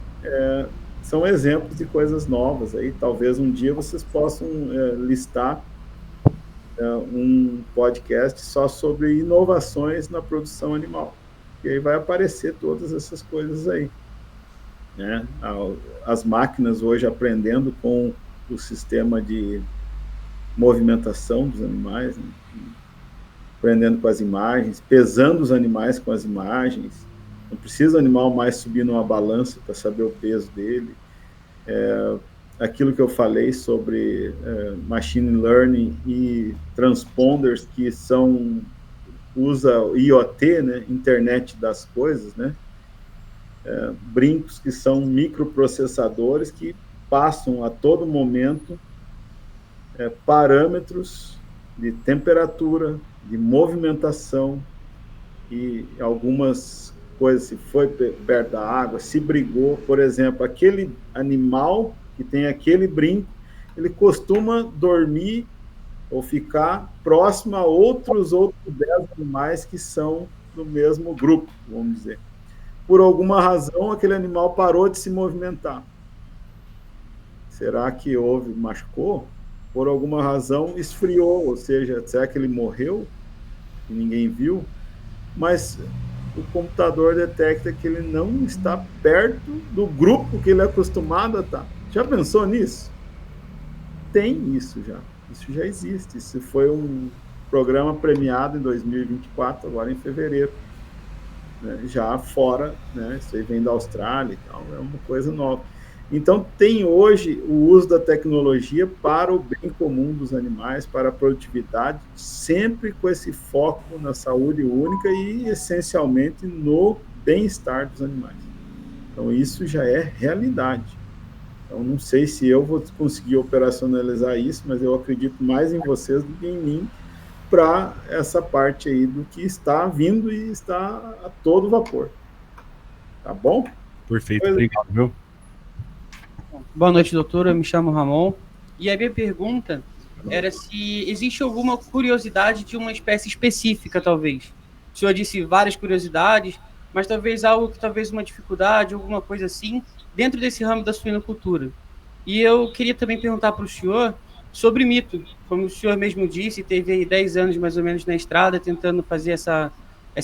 são exemplos de coisas novas aí. Talvez um dia vocês possam listar um podcast só sobre inovações na produção animal. E aí vai aparecer todas essas coisas aí, né? As máquinas hoje aprendendo com o sistema de movimentação dos animais, né? Aprendendo com as imagens, pesando os animais com as imagens. Não precisa o animal mais subir numa balança para saber o peso dele. Aquilo que eu falei sobre machine learning e transponders que usa IoT, né, internet das coisas, né, brincos que são microprocessadores que passam a todo momento parâmetros de temperatura, de movimentação e algumas coisas, se foi perto da água, se brigou, por exemplo, aquele animal que tem aquele brinco, ele costuma dormir ou ficar próximo a outros 10 animais que são do mesmo grupo, vamos dizer. Por alguma razão, aquele animal parou de se movimentar. Será que machucou? Por alguma razão, esfriou, ou seja, será que ele morreu? E ninguém viu? Mas o computador detecta que ele não está perto do grupo que ele é acostumado a estar. Já pensou nisso? Tem isso já. Isso já existe. Isso foi um programa premiado em 2024, agora em fevereiro. Né? Já fora, né? Isso aí vem da Austrália e tal, é uma coisa nova. Então, tem hoje o uso da tecnologia para o bem comum dos animais, para a produtividade, sempre com esse foco na saúde única e, essencialmente, no bem-estar dos animais. Então, isso já é realidade. Então, não sei se eu vou conseguir operacionalizar isso, mas eu acredito mais em vocês do que em mim para essa parte aí do que está vindo e está a todo vapor. Tá bom? Perfeito, obrigado, viu? Boa noite, doutor. Eu me chamo Ramon. E a minha pergunta era se existe alguma curiosidade de uma espécie específica, talvez. O senhor disse várias curiosidades, mas talvez algo que talvez uma dificuldade, alguma coisa assim, dentro desse ramo da suinocultura. E eu queria também perguntar para o senhor sobre mito. Como o senhor mesmo disse, teve aí 10 anos mais ou menos na estrada tentando fazer essa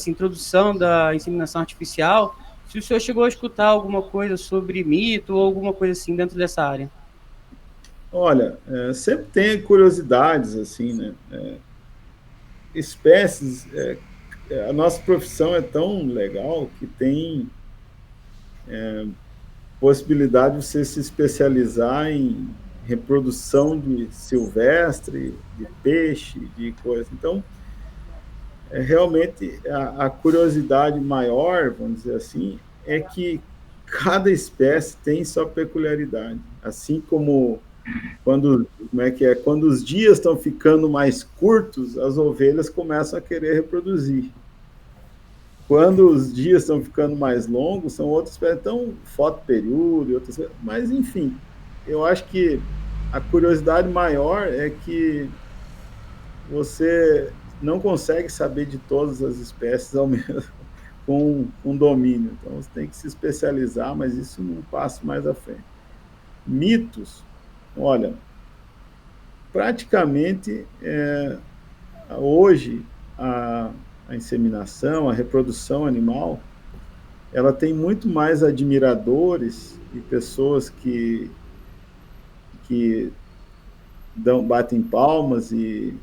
introdução da inseminação artificial. Se o senhor chegou a escutar alguma coisa sobre mito ou alguma coisa assim dentro dessa área. Olha, sempre tem curiosidades, assim, né? Espécies, a nossa profissão é tão legal que tem possibilidade de você se especializar em reprodução de silvestre, de peixe, de coisa. Então, realmente, a curiosidade maior, vamos dizer assim, é que cada espécie tem sua peculiaridade. Assim como quando os dias estão ficando mais curtos, as ovelhas começam a querer reproduzir. Quando os dias estão ficando mais longos, são outras espécies. Então, fotoperíodo e outras coisas. Mas, enfim, eu acho que a curiosidade maior é que você não consegue saber de todas as espécies ao mesmo com domínio. Então, você tem que se especializar, mas isso não passa mais à frente. Mitos, olha, praticamente, hoje, a inseminação, a reprodução animal, ela tem muito mais admiradores e pessoas que batem palmas e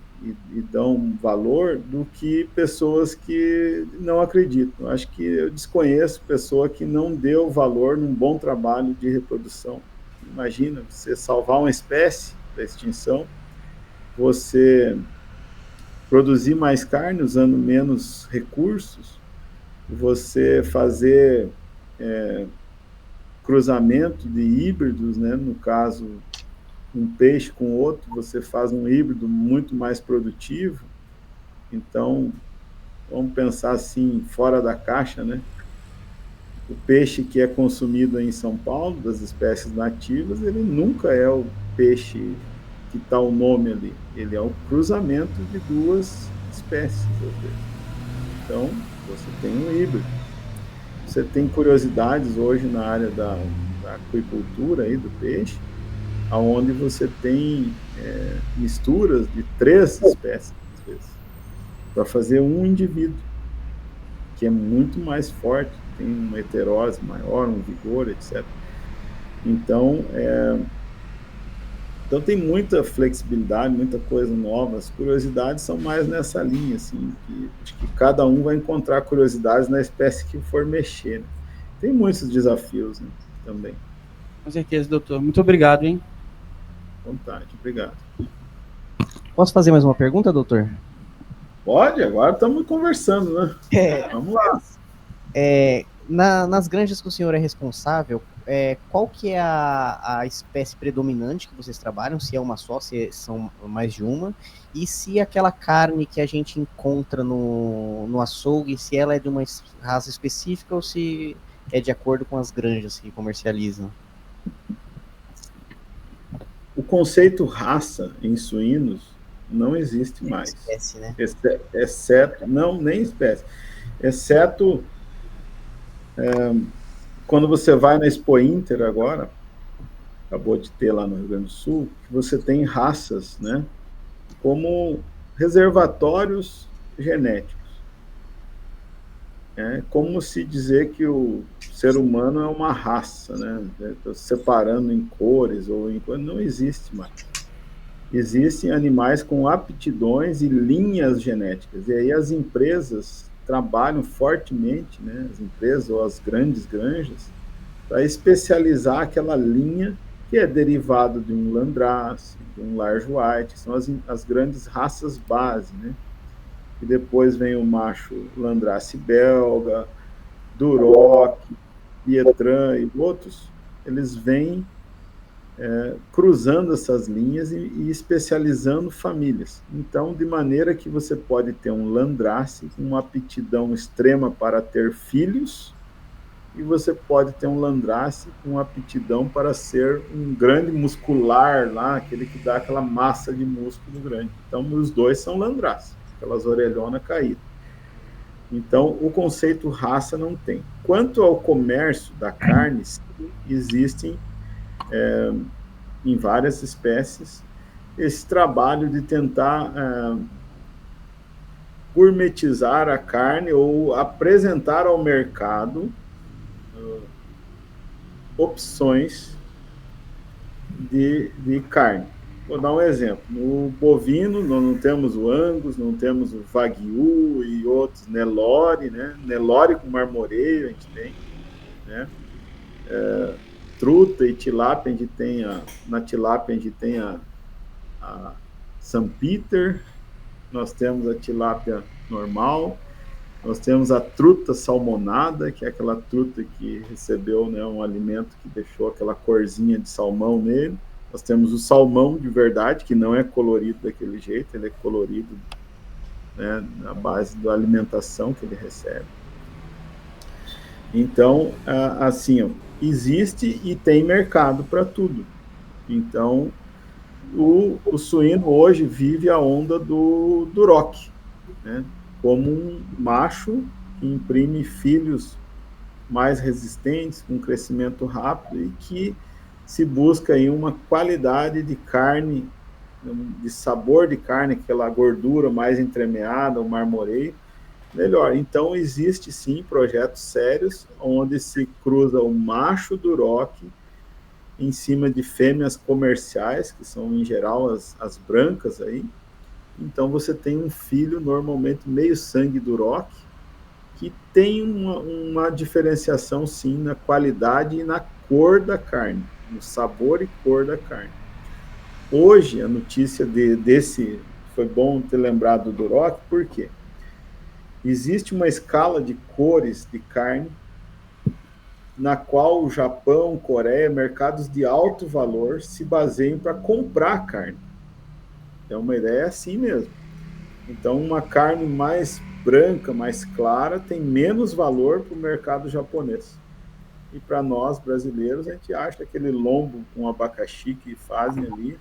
dão valor do que pessoas que não acreditam. Acho que eu desconheço pessoa que não deu valor num bom trabalho de reprodução. Imagina, você salvar uma espécie da extinção, você produzir mais carne usando menos recursos, você fazer cruzamento de híbridos, né? No caso, um peixe com outro, você faz um híbrido muito mais produtivo. Então, vamos pensar assim, fora da caixa, né? O peixe que é consumido em São Paulo, das espécies nativas, ele nunca é o peixe que está o nome ali. Ele é o cruzamento de duas espécies. Então, você tem um híbrido. Você tem curiosidades hoje na área da aquicultura aí, do peixe, onde você tem misturas de 3 espécies, às vezes, para fazer um indivíduo, que é muito mais forte, tem uma heterose maior, um vigor, etc. Então, tem muita flexibilidade, muita coisa nova. As curiosidades são mais nessa linha, assim, acho que cada um vai encontrar curiosidades na espécie que for mexer, né? Tem muitos desafios, né, também. Com certeza, doutor. Muito obrigado, hein? Vontade, obrigado. Posso fazer mais uma pergunta, doutor? Pode, agora estamos conversando, né? Vamos lá. Nas granjas que o senhor é responsável, qual que é a espécie predominante que vocês trabalham? Se é uma só, se são mais de uma? E se aquela carne que a gente encontra no açougue, se ela é de uma raça específica ou se é de acordo com as granjas que comercializam? O conceito raça em suínos não existe mais. Espécie, né? Exceto, não, nem espécie. Exceto quando você vai na Expo Inter agora, acabou de ter lá no Rio Grande do Sul, que você tem raças, né, como reservatórios genéticos. É como se dizer que o ser humano é uma raça, né? Separando em cores ou em coisas, não existe mais. Existem animais com aptidões e linhas genéticas. E aí as empresas trabalham fortemente, né? As empresas ou as grandes granjas para especializar aquela linha que é derivado de um Landrace, de um Large White, são as grandes raças base, né? E depois vem o macho Landrace belga, Duroc, Pietran e outros, eles vêm cruzando essas linhas e especializando famílias. Então, de maneira que você pode ter um Landrace com uma aptidão extrema para ter filhos, e você pode ter um Landrace com aptidão para ser um grande muscular lá, aquele que dá aquela massa de músculo grande. Então, os dois são Landrace, aquelas orelhonas caídas. Então, o conceito raça não tem. Quanto ao comércio da carne, existem, em várias espécies, esse trabalho de tentar gourmetizar a carne ou apresentar ao mercado opções de carne. Vou dar um exemplo. No bovino, nós não temos o Angus, não temos o Wagyu e outros, Nelore, né? Nelore com marmoreio a gente tem, né? Truta e tilápia, a gente tem na tilápia a gente tem a St. Peter, nós temos a tilápia normal, nós temos a truta salmonada, que é aquela truta que recebeu, né, um alimento que deixou aquela corzinha de salmão nele. Nós temos o salmão de verdade, que não é colorido daquele jeito, ele é colorido, né, na base da alimentação que ele recebe. Então, assim, ó, existe e tem mercado para tudo. Então, o suíno hoje vive a onda do Duroc, né? Como um macho que imprime filhos mais resistentes, com crescimento rápido e que se busca aí uma qualidade de carne, de sabor de carne, aquela gordura mais entremeada, o marmoreio, melhor. Então, existe sim projetos sérios onde se cruza o macho Duroc em cima de fêmeas comerciais, que são em geral as brancas aí. Então você tem um filho normalmente meio sangue Duroc, que tem uma diferenciação sim na qualidade e na cor da carne, no sabor e cor da carne. Hoje a notícia desse, foi bom ter lembrado do Duroc, por quê? Existe uma escala de cores de carne na qual o Japão, Coreia, mercados de alto valor se baseiam para comprar carne. Então, uma ideia assim mesmo. Então, uma carne mais branca, mais clara, tem menos valor para o mercado japonês. E para nós, brasileiros, a gente acha aquele lombo com abacaxi que fazem ali,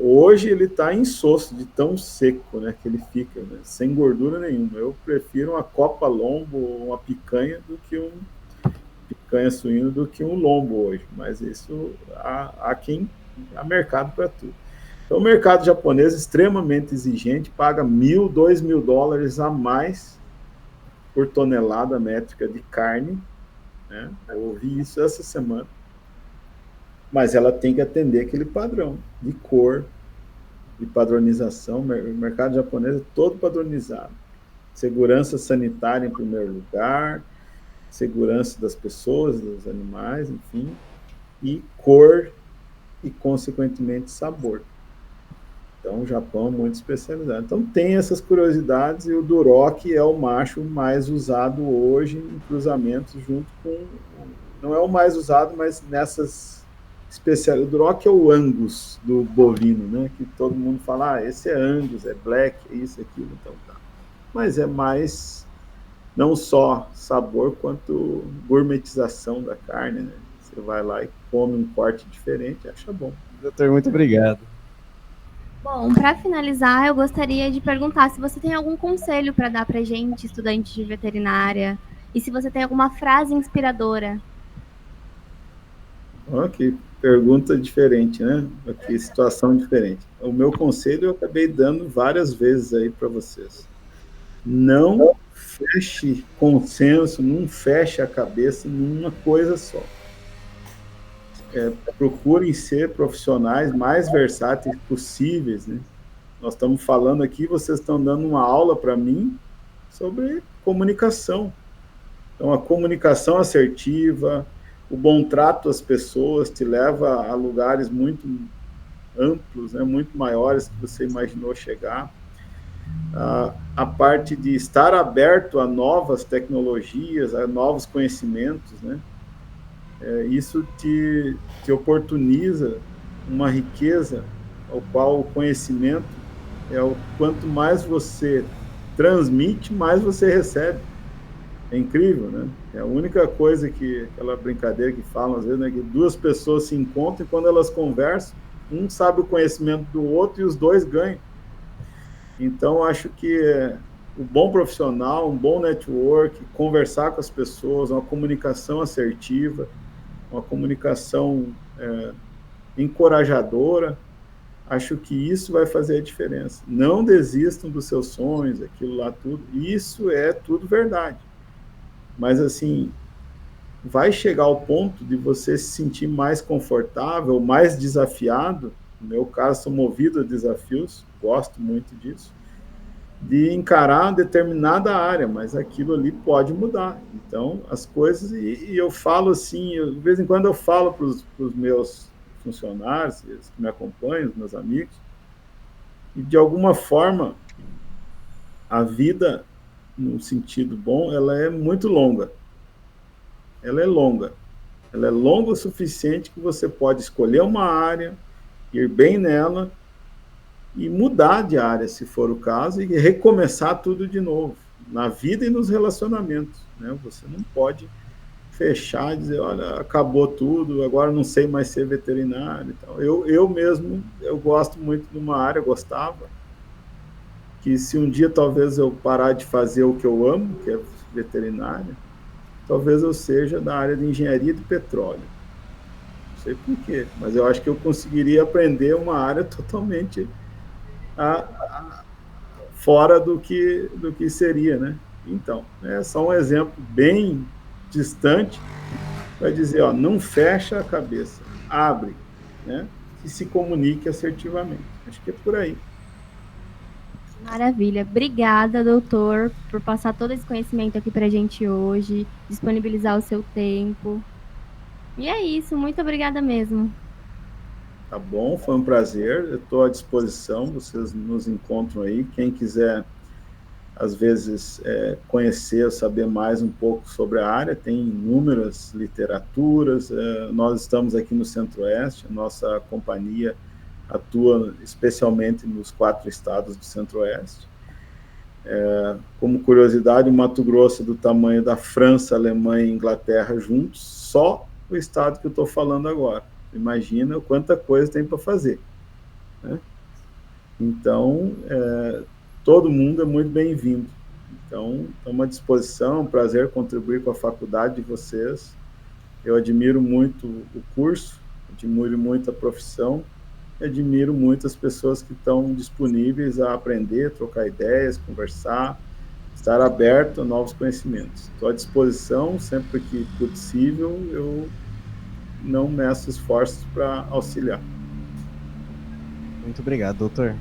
hoje ele está insosso de tão seco, né, que ele fica, né, sem gordura nenhuma. Eu prefiro uma copa lombo ou uma picanha suína do que um lombo hoje, mas isso há mercado para tudo. Então, o mercado japonês é extremamente exigente, paga $1.000, $2.000 a mais por tonelada métrica de carne, né? Eu ouvi isso essa semana, mas ela tem que atender aquele padrão de cor, de padronização. O mercado japonês é todo padronizado. Segurança sanitária em primeiro lugar, segurança das pessoas, dos animais, enfim, e cor e, consequentemente, sabor. Então, o Japão é muito especializado. Então, tem essas curiosidades, e o Duroc é o macho mais usado hoje em cruzamentos junto com... Não é o mais usado, mas nessas especialidades. O Duroc é o Angus do bovino, né? Que todo mundo fala, esse é Angus, é Black, é isso, aquilo, então tá. Mas é mais... não só sabor, quanto gourmetização da carne, né? Você vai lá e come um corte diferente, acha bom. Doutor, muito obrigado. Bom, para finalizar, eu gostaria de perguntar se você tem algum conselho para dar para gente, estudante de veterinária, e se você tem alguma frase inspiradora. Que pergunta diferente, né? Que situação diferente. O meu conselho eu acabei dando várias vezes aí para vocês. Não feche consenso, não feche a cabeça numa coisa só. Procurem ser profissionais mais versáteis possíveis, né? Nós estamos falando aqui, vocês estão dando uma aula para mim sobre comunicação. Então, a comunicação assertiva, o bom trato às pessoas te leva a lugares muito amplos, né, muito maiores que você imaginou chegar. A parte de estar aberto a novas tecnologias, a novos conhecimentos, né, isso te oportuniza uma riqueza ao qual o conhecimento quanto mais você transmite, mais você recebe. É incrível, né? É a única coisa aquela brincadeira que falam às vezes, né, que duas pessoas se encontram e quando elas conversam, um sabe o conhecimento do outro e os dois ganham. Então, acho que o bom profissional, um bom network, conversar com as pessoas, uma comunicação assertiva, uma comunicação encorajadora, acho que isso vai fazer a diferença. Não desistam dos seus sonhos, aquilo lá tudo. Isso é tudo verdade. Mas, assim, vai chegar ao ponto de você se sentir mais confortável, mais desafiado. No meu caso, sou movido a desafios, gosto muito disso, de encarar determinada área, mas aquilo ali pode mudar. Então, as coisas... E eu falo assim, de vez em quando eu falo para os meus funcionários, os que me acompanham, os meus amigos, e de alguma forma a vida, no sentido bom, ela é muito longa. Ela é longa. Ela é longa o suficiente que você pode escolher uma área, ir bem nela e mudar de área, se for o caso, e recomeçar tudo de novo, na vida e nos relacionamentos, né? Você não pode fechar e dizer, olha, acabou tudo, agora não sei mais ser veterinário. Então, eu mesmo, eu gosto muito de uma área, gostava, que se um dia talvez eu parar de fazer o que eu amo, que é veterinária, talvez eu seja da área de engenharia de petróleo. Não sei por quê, mas eu acho que eu conseguiria aprender uma área totalmente fora do que seria, né? Então, é só um exemplo bem distante para dizer, ó, não fecha a cabeça, abre, né? E se comunique assertivamente. Acho que é por aí. Maravilha. Obrigada, doutor, por passar todo esse conhecimento aqui para a gente hoje, disponibilizar o seu tempo. E é isso, muito obrigada mesmo. Tá bom, foi um prazer, eu estou à disposição, vocês nos encontram aí, quem quiser, às vezes, conhecer ou saber mais um pouco sobre a área, tem inúmeras literaturas, nós estamos aqui no Centro-Oeste, a nossa companhia atua especialmente nos 4 estados do Centro-Oeste. Como curiosidade, o Mato Grosso é do tamanho da França, Alemanha e Inglaterra juntos, só o estado que eu estou falando agora. Imagina quanta coisa tem para fazer, né? Então, todo mundo é muito bem-vindo. Então, estamos à disposição, é um prazer contribuir com a faculdade de vocês. Eu admiro muito o curso, admiro muito a profissão, admiro muito as pessoas que estão disponíveis a aprender, trocar ideias, conversar, estar aberto a novos conhecimentos. Estou à disposição, sempre que possível, eu não meço esforços para auxiliar. Muito obrigado, doutor.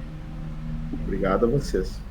Obrigado a vocês.